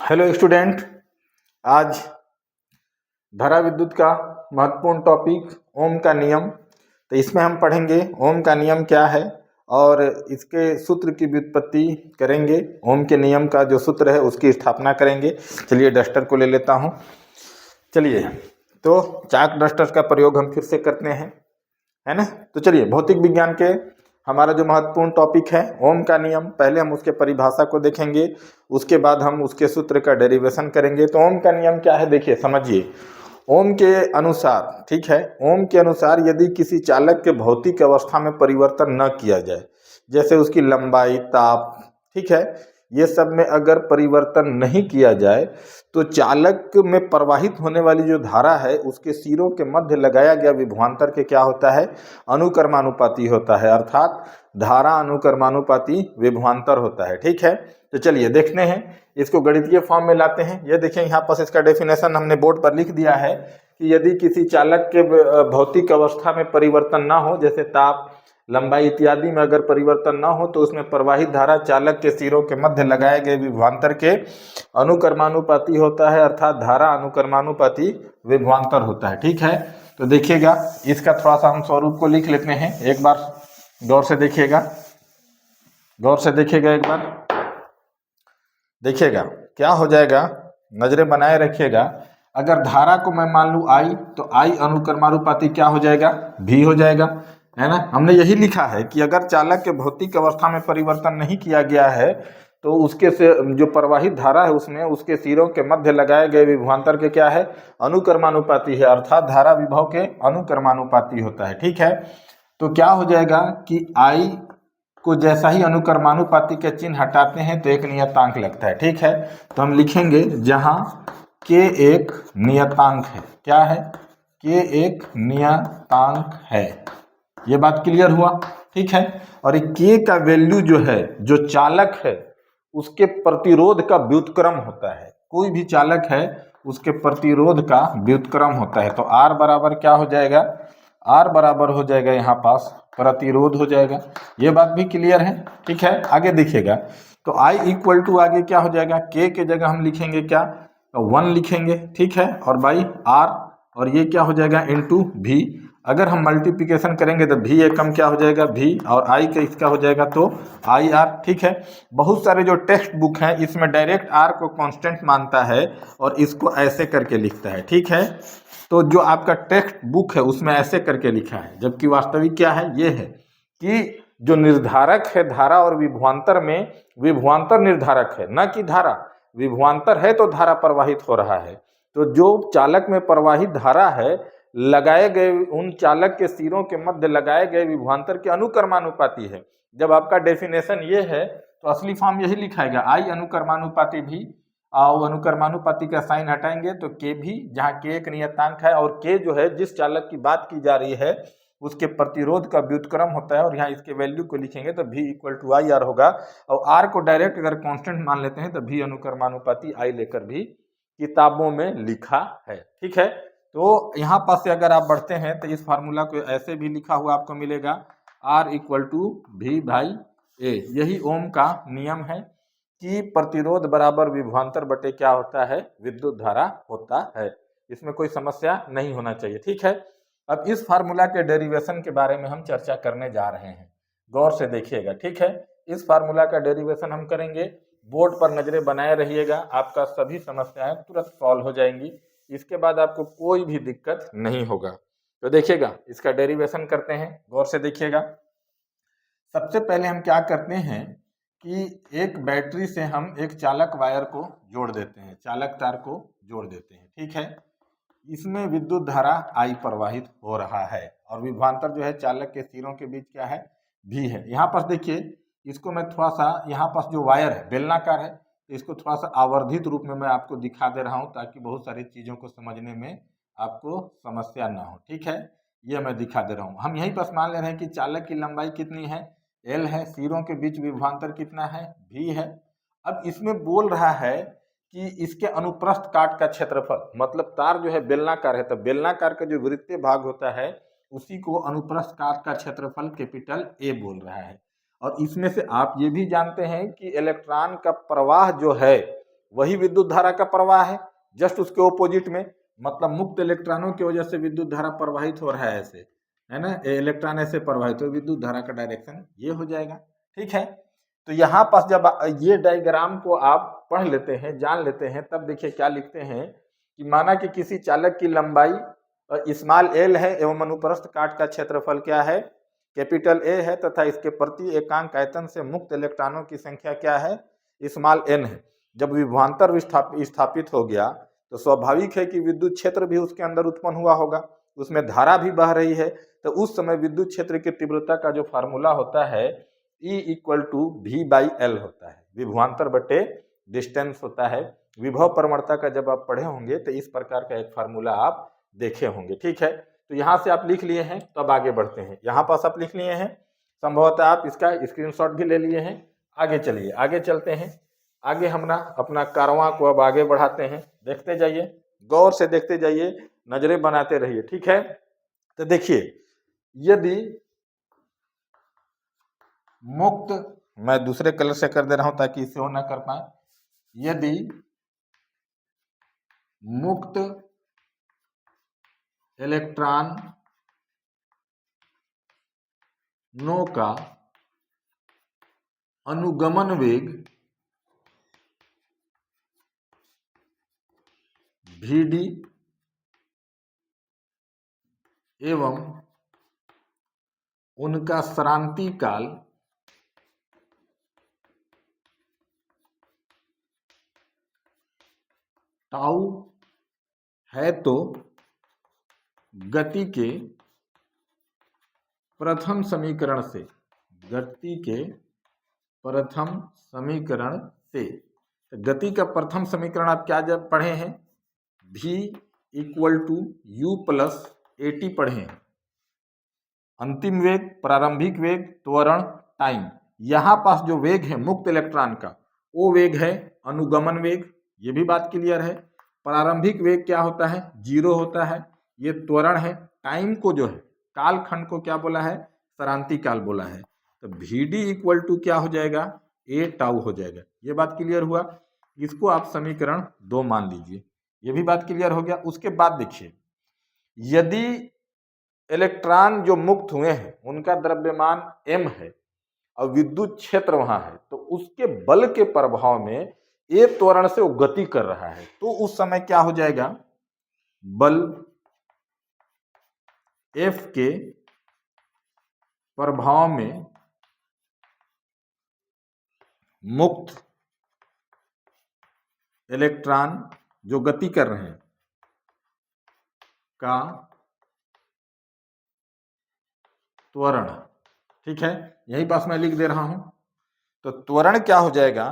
Hello student. आज धारा विद्युत का महत्वपूर्ण टॉपिक ओम का नियम। तो इसमें हम पढ़ेंगे ओम का नियम क्या है और इसके सूत्र की व्युत्पत्ति करेंगे। ओम के नियम का जो सूत्र है उसकी स्थापना करेंगे। चलिए डस्टर को ले लेता हूँ। चलिए तो चाक डस्टर का प्रयोग हम फिर से करते हैं, है ना। तो चलिए भौतिक विज्ञान के हमारा जो महत्वपूर्ण टॉपिक है ओम का नियम, पहले हम उसके परिभाषा को देखेंगे, उसके बाद हम उसके सूत्र का डेरिवेशन करेंगे। तो ओम का नियम क्या है, देखिए समझिए। ओम के अनुसार, ठीक है, ओम के अनुसार यदि किसी चालक के भौतिक अवस्था में परिवर्तन न किया जाए, जैसे उसकी लंबाई, ताप, ठीक है, ये सब में अगर परिवर्तन नहीं किया जाए तो चालक में प्रवाहित होने वाली जो धारा है उसके सिरों के मध्य लगाया गया विभवांतर के क्या होता है, अनुक्रमानुपाती होता है। अर्थात धारा अनुक्रमानुपाती विभवांतर होता है। ठीक है, तो चलिए देखते हैं, इसको गणितीय फॉर्म में लाते हैं। ये देखिए यहाँ पर इसका डेफिनेशन हमने बोर्ड पर लिख दिया है कि यदि किसी चालक के भौतिक अवस्था में परिवर्तन ना हो, जैसे ताप, लंबाई इत्यादि में अगर परिवर्तन ना हो, तो उसमें प्रवाहित धारा चालक के सिरों के मध्य लगाए गए विभवांतर के अनुक्रमानुपाती होता है। अर्थात धारा अनुक्रमानुपाती विभवांतर होता है। ठीक है, तो देखिएगा इसका थोड़ा सा हम स्वरूप को लिख लेते हैं। एक बार गौर से देखिएगा, गौर से देखिएगा, एक बार देखिएगा क्या हो जाएगा, नजरें बनाए रखिएगा। अगर धारा को मैं मान लूँ आई, तो आई अनुक्रमानुपाती क्या हो जाएगा, भी हो जाएगा, है ना। हमने यही लिखा है कि अगर चालक के भौतिक अवस्था में परिवर्तन नहीं किया गया है तो उसके से जो प्रवाहित धारा है उसमें उसके सिरों के मध्य लगाए गए विभवांतर के क्या है, अनुक्रमानुपाती है। अर्थात धारा विभव के अनुक्रमानुपाती होता है। ठीक है, तो क्या हो जाएगा कि आई को जैसा ही अनुक्रमानुपाती के चिन्ह हटाते हैं तो एक नियतांक लगता है। ठीक है, तो हम लिखेंगे जहां के एक नियतांक है। क्या है, के एक नियतांक है। ये बात क्लियर हुआ। ठीक है, और ये के का वैल्यू जो है, जो चालक है उसके प्रतिरोध का व्युत्क्रम होता है। कोई भी चालक है उसके प्रतिरोध का व्युत्क्रम होता है। तो आर बराबर क्या हो जाएगा, आर बराबर हो जाएगा यहाँ पास प्रतिरोध हो जाएगा। ये बात भी क्लियर है। ठीक है, आगे देखिएगा, तो आई इक्वल टू आगे क्या हो जाएगा, के जगह हम लिखेंगे क्या, 1 लिखेंगे। ठीक है, और बाई आर, और ये क्या हो जाएगा इनटू भी। अगर हम मल्टीप्लिकेशन करेंगे तो भी एकम क्या हो जाएगा, भी, और आई का इसका हो जाएगा तो आई आर। ठीक है, बहुत सारे जो टेक्स्ट बुक हैं इसमें डायरेक्ट आर को कांस्टेंट मानता है और इसको ऐसे करके लिखता है। ठीक है, तो जो आपका टेक्स्ट बुक है उसमें ऐसे करके लिखा है, जबकि वास्तविक क्या है, ये है कि जो निर्धारक है धारा और विभवांतर में, विभवांतर निर्धारक है, न कि धारा। विभवांतर है तो धारा प्रवाहित हो रहा है। तो जो चालक में प्रवाहित धारा है लगाए गए उन चालक के सिरों के मध्य लगाए गए विभवांतर के अनुक्रमानुपाती है। जब आपका डेफिनेशन ये है तो असली फॉर्म यही लिखाएगा, आई अनुक्रमानुपाती भी, और अनुक्रमानुपाती का साइन हटाएंगे तो के भी, जहाँ के एक नियतांक है और के जो है जिस चालक की बात की जा रही है उसके प्रतिरोध का व्युत्क्रम होता है। और यहाँ इसके वैल्यू को लिखेंगे तो भी इक्वल टू आई आर होगा, और आर को डायरेक्ट अगर कांस्टेंट मान लेते हैं तो भी अनुक्रमानुपाती आई लेकर भी किताबों में लिखा है। ठीक है, तो यहाँ पास से अगर आप बढ़ते हैं तो इस फार्मूला को ऐसे भी लिखा हुआ आपको मिलेगा, आर इक्वल टू भी बाई ए। यही ओम का नियम है कि प्रतिरोध बराबर विभवांतर बटे क्या होता है, विद्युत धारा होता है। इसमें कोई समस्या नहीं होना चाहिए। ठीक है, अब इस फार्मूला के डेरिवेशन के बारे में हम चर्चा करने जा रहे हैं। गौर से देखिएगा। ठीक है, इस फार्मूला का डेरिवेशन हम करेंगे, बोर्ड पर नजरें बनाए रहिएगा, आपका सभी समस्याएं तुरंत सॉल्व हो जाएंगी। इसके बाद आपको कोई भी दिक्कत नहीं होगा। तो देखिएगा इसका डेरिवेशन करते हैं, गौर से देखिएगा। सबसे पहले हम क्या करते हैं कि एक बैटरी से हम एक चालक वायर को जोड़ देते हैं, चालक तार को जोड़ देते हैं। ठीक है, इसमें विद्युत धारा आई प्रवाहित हो रहा है और विभवांतर जो है चालक के सिरों के बीच क्या है, भी है। यहाँ पर देखिए, इसको मैं थोड़ा सा, यहाँ पर जो वायर है बेलनाकार है तो इसको थोड़ा सा आवर्धित रूप में मैं आपको दिखा दे रहा हूँ ताकि बहुत सारी चीज़ों को समझने में आपको समस्या ना हो। ठीक है, ये मैं दिखा दे रहा हूँ। हम यहीं पर मान ले रहे हैं कि चालक की लंबाई कितनी है, एल है, सिरों के बीच विभवांतर कितना है, भी है। अब इसमें बोल रहा है कि इसके अनुप्रस्थ काट का क्षेत्रफल, मतलब तार जो है बेलनाकार है तो बेलनाकार का जो वृत्तीय भाग होता है उसी को अनुप्रस्थ काट का क्षेत्रफल कैपिटल ए बोल रहा है। और इसमें से आप ये भी जानते हैं कि इलेक्ट्रॉन का प्रवाह जो है वही विद्युत धारा का प्रवाह है, जस्ट उसके ओपोजिट में, मतलब मुक्त इलेक्ट्रॉनों की वजह से विद्युत धारा प्रवाहित हो रहा है ऐसे, है ना, इलेक्ट्रॉन ऐसे प्रवाहित हो, विद्युत धारा का डायरेक्शन ये हो जाएगा। ठीक है, तो यहाँ पास जब ये डायग्राम को आप पढ़ लेते हैं, जान लेते हैं, तब देखिए क्या लिखते हैं कि माना कि किसी चालक की लंबाई स्मॉल एल है एवं अनुप्रस्थ काट का क्षेत्रफल क्या है, कैपिटल ए है, तथा इसके प्रति एकांक आयतन से मुक्त इलेक्ट्रॉनों की संख्या क्या है, स्मॉल एन है। जब विभवांतर स्थापित हो गया तो स्वाभाविक है कि विद्युत क्षेत्र भी उसके अंदर उत्पन्न हुआ होगा, उसमें धारा भी बह रही है, तो उस समय विद्युत क्षेत्र की तीव्रता का जो फार्मूला होता है E इक्वल टू V/L होता है, विभवांतर बटे डिस्टेंस होता है। विभव प्रवणता का जब आप पढ़े होंगे तो इस प्रकार का एक फार्मूला आप देखे होंगे। ठीक है, तो यहाँ से आप लिख लिए हैं, तो अब आगे बढ़ते हैं। यहाँ पास आप लिख लिए हैं, संभवतः आप इसका स्क्रीनशॉट भी ले लिए हैं। आगे चलिए, आगे चलते हैं। आगे हम ना अपना कारवां को अब आगे बढ़ाते हैं, देखते जाइए, गौर से देखते जाइए, नजरें बनाते रहिए। ठीक है, तो देखिए, यदि मुक्त, मैं दूसरे कलर से कर दे रहा हूं ताकि इसे वो ना कर पाए, यदि मुक्त इलेक्ट्रॉन नो का अनुगमन वेग Vd एवं उनका सरांती काल टाउ है, तो गति के प्रथम समीकरण से, गति के प्रथम समीकरण से, गति का प्रथम समीकरण आप क्या जब पढ़े हैं, V equal to u plus AT पढ़े हैं। अंतिम वेग, प्रारंभिक वेग, त्वरण, टाइम। यहां पास जो वेग है मुक्त इलेक्ट्रॉन का, वो वेग है अनुगमन वेग, ये भी बात क्लियर है। प्रारंभिक वेग क्या होता है, 0 होता है। ये त्वरण है। टाइम को जो है, काल खंड को क्या बोला है, सरांती काल बोला है। तो Vd इक्वल टू क्या हो जाएगा, A टाउ हो जाएगा। ये बात क्लियर हुआ। इसको आप समीकरण 2 मान लीजिए, ये भी बात क्लियर हो गया। उसके बाद देखिए, यदि इलेक्ट्रॉन जो मुक्त हुए हैं उनका द्रव्यमान m है और विद्युत क्षेत्र वहां है, तो उसके बल के प्रभाव में ए त्वरण से वो गति कर रहा है, तो उस समय क्या हो जाएगा, बल F के प्रभाव में मुक्त इलेक्ट्रॉन जो गति कर रहे हैं का त्वरण। ठीक है, यही पास मैं लिख दे रहा हूं। तो त्वरण क्या हो जाएगा,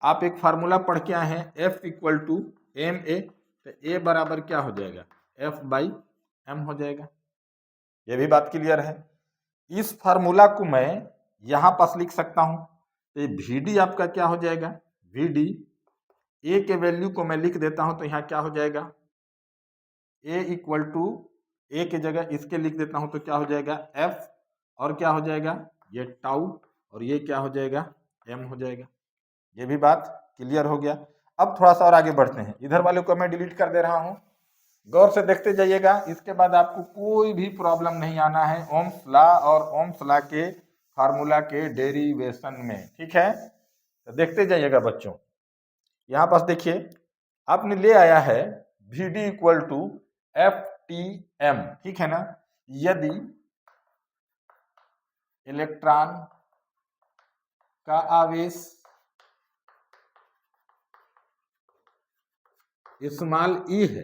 आप एक फार्मूला पढ़ के आए हैं, F इक्वल टू ma, तो A बराबर क्या हो जाएगा, F/m हो जाएगा। ये भी बात क्लियर है। इस फार्मूला को मैं यहां पास लिख सकता हूं, तो ये Vd आपका क्या हो जाएगा, Vd A के वैल्यू को मैं लिख देता हूं, तो यहां क्या हो जाएगा, A इक्वल टू A की जगह इसके लिख देता हूं, तो क्या हो जाएगा F, और क्या हो जाएगा ये टाउ, और ये क्या हो जाएगा m हो जाएगा। ये भी बात क्लियर हो गया। अब थोड़ा सा और आगे बढ़ते हैं, इधर वाले को मैं डिलीट कर दे रहा हूं, गौर से देखते जाइएगा। इसके बाद आपको कोई भी प्रॉब्लम नहीं आना है ओम्स लॉ और ओम्स लॉ के फार्मूला के डेरिवेशन में। ठीक है, तो देखते जाइएगा बच्चों। यहां पास देखिए, आपने ले आया है Vd इक्वल टू FTm, ठीक है ना। यदि इलेक्ट्रॉन का आवेश स्मॉल e है,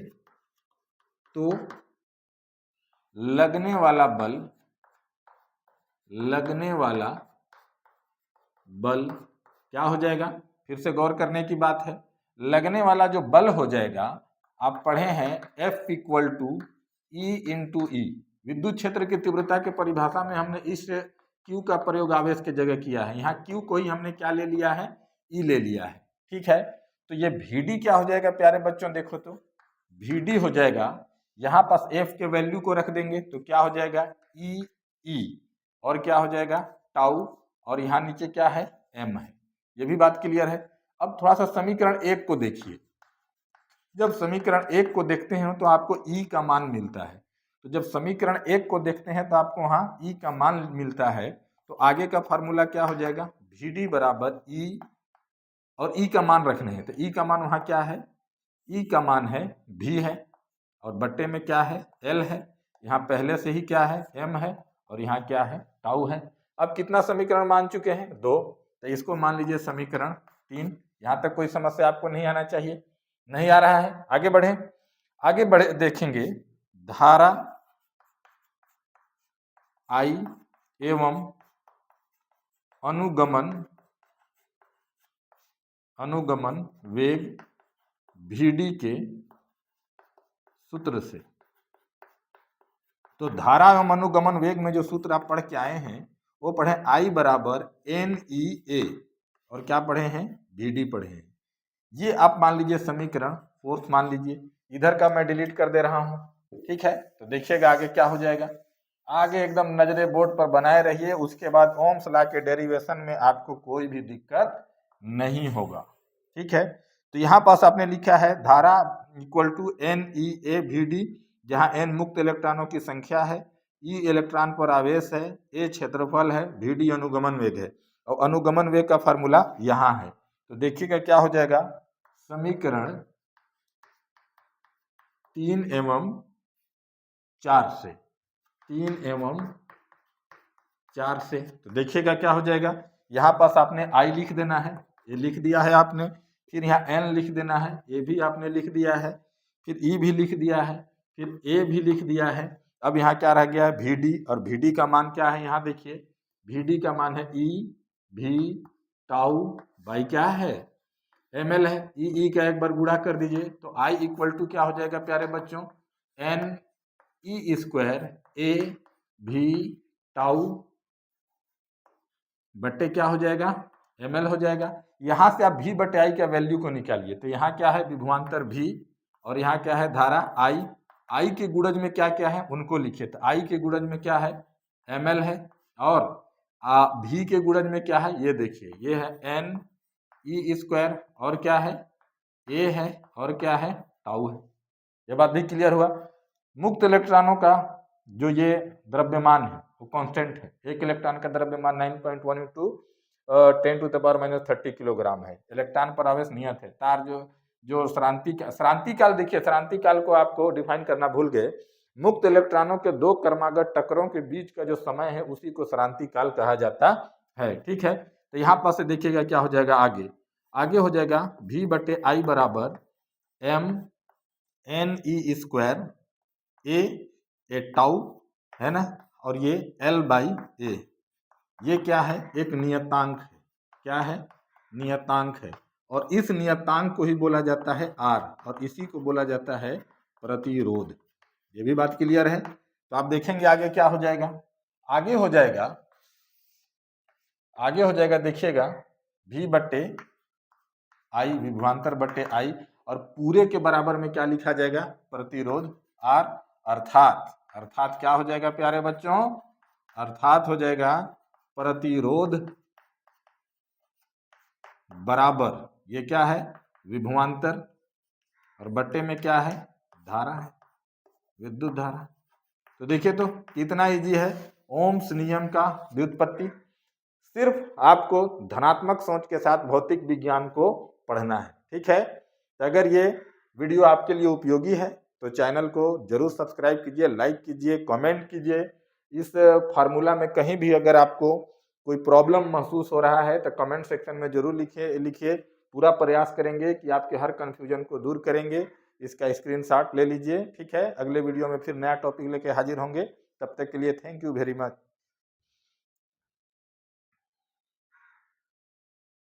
तो लगने वाला बल क्या हो जाएगा, फिर से गौर करने की बात है। लगने वाला जो बल हो जाएगा, आप पढ़े हैं F equal to E into e. विद्युत क्षेत्र की तीव्रता के परिभाषा में हमने इस Q का प्रयोग आवेश के जगह किया है। यहाँ Q को ही हमने क्या ले लिया है, E ले लिया है। ठीक है, तो ये Vd क्या हो जाएगा प्यारे बच्चों, देखो तो Vd हो जाएगा, यहाँ पास F के वैल्यू को रख देंगे तो क्या हो जाएगा E, और क्या हो जाएगा टाउ, और यहाँ नीचे क्या है m है। ये भी बात क्लियर है। अब थोड़ा सा समीकरण 1 को देखिए। जब समीकरण 1 को देखते हैं तो आपको ई का मान मिलता है। तो जब समीकरण 1 को देखते हैं तो आपको वहाँ ई का मान मिलता है, तो आगे का फार्मूला क्या हो जाएगा, वी डी बराबर ई, और ई का मान रखने हैं तो ई का मान वहाँ क्या है, ई का मान है भी है, और बट्टे में क्या है, एल है। यहाँ पहले से ही क्या है, एम है, और यहाँ क्या है, टाउ है। अब कितना समीकरण मान चुके हैं, 2, तो इसको मान लीजिए समीकरण 3। यहाँ तक कोई समस्या आपको नहीं आना चाहिए, नहीं आ रहा है। आगे बढ़े, आगे बढ़े देखेंगे, धारा आई एवं अनुगमन वेग VD के सूत्र से। तो धारा एवं अनुगमन वेग में जो सूत्र आप पढ़ के आए हैं वो पढ़े I बराबर NEA, और क्या पढ़े हैं, VD पढ़े हैं। ये आप मान लीजिए समीकरण 4 मान लीजिए। इधर का मैं डिलीट कर दे रहा हूं, ठीक है। तो देखिएगा आगे क्या हो जाएगा, आगे एकदम नजरे बोर्ड पर बनाए रहिए। उसके बाद ओम्स लॉ के डेरिवेशन में आपको कोई भी दिक्कत नहीं होगा, ठीक है। तो यहाँ पास आपने लिखा है धारा इक्वल टू NEA VD, जहाँ N मुक्त इलेक्ट्रॉनों की संख्या है, E इलेक्ट्रॉन पर आवेश है, A क्षेत्रफल है, VD अनुगमन वेग है, और अनुगमन वेग का फार्मूला यहाँ है। तो देखिएगा क्या हो जाएगा, समीकरण 3 एवं 4 से, 3 एवं 4 से, तो देखिएगा क्या हो जाएगा, यहाँ पास आपने I लिख देना है, ये लिख दिया है आपने, फिर यहाँ N लिख देना है, ये भी आपने लिख दिया है, फिर E भी लिख दिया है, फिर A भी लिख दिया है। अब यहाँ क्या रह गया है, VD, और VD का मान क्या है, यहाँ देखिए VD का मान है E V टाउ बाई क्या है, ml है। ई का एक बार गुणा कर दीजिए तो I इक्वल टू क्या हो जाएगा प्यारे बच्चों, NE square A V tau बट्टे क्या हो जाएगा, ml हो जाएगा। यहाँ से आप V बटे I का वैल्यू को निकालिए, तो यहाँ क्या है, विभवांतर V, और यहाँ क्या है, धारा I के गुणज में क्या क्या है उनको लिखिए। तो I के गुणज में क्या है, ml है, और V के गुणज में क्या है, ये देखिए, ये है NE स्क्वायर, और क्या है, A है, और क्या है, टाउ है। ये बात भी क्लियर हुआ। मुक्त इलेक्ट्रॉनों का जो ये द्रव्यमान है वो कांस्टेंट है। एक इलेक्ट्रॉन का द्रव्यमान 9.1 इंटू 10⁻³ किलोग्राम है। इलेक्ट्रॉन पर आवेश नियत है। तार जो श्रांति काल देखिए, श्रांति काल को आपको डिफाइन करना भूल गए। मुक्त इलेक्ट्रॉनों के दो क्रमागत टक्करों के बीच का जो समय है उसी को श्रांति काल कहा जाता है, ठीक है। तो यहाँ पास से देखिएगा क्या हो जाएगा, आगे हो जाएगा V बटे I बराबर MNE स्क्वायर ए टाउ है ना, और ये L बाई A, ये क्या है, एक नियतांक है। क्या है, नियतांक है, और इस नियतांक को ही बोला जाता है R, और इसी को बोला जाता है प्रतिरोध। ये भी बात क्लियर है। तो आप देखेंगे आगे क्या हो जाएगा, आगे हो जाएगा देखिएगा V बट्टे I, विभवांतर बट्टे I, और पूरे के बराबर में क्या लिखा जाएगा, प्रतिरोध R, अर्थात क्या हो जाएगा प्यारे बच्चों, अर्थात हो जाएगा प्रतिरोध बराबर, ये क्या है, विभवांतर, और बट्टे में क्या है, धारा है, विद्युत धारा। तो देखिए तो कितना इजी है ओम्स नियम का व्युत्पत्ति। सिर्फ आपको धनात्मक सोच के साथ भौतिक विज्ञान को पढ़ना है, ठीक है। तो अगर ये वीडियो आपके लिए उपयोगी है तो चैनल को जरूर सब्सक्राइब कीजिए, लाइक कीजिए, कमेंट कीजिए। इस फार्मूला में कहीं भी अगर आपको कोई प्रॉब्लम महसूस हो रहा है तो कमेंट सेक्शन में जरूर लिखिए। पूरा प्रयास करेंगे कि आपके हर कन्फ्यूजन को दूर करेंगे। इसका स्क्रीनशॉट ले लीजिए, ठीक है। अगले वीडियो में फिर नया टॉपिक लेके हाजिर होंगे। तब तक के लिए थैंक यू वेरी मच।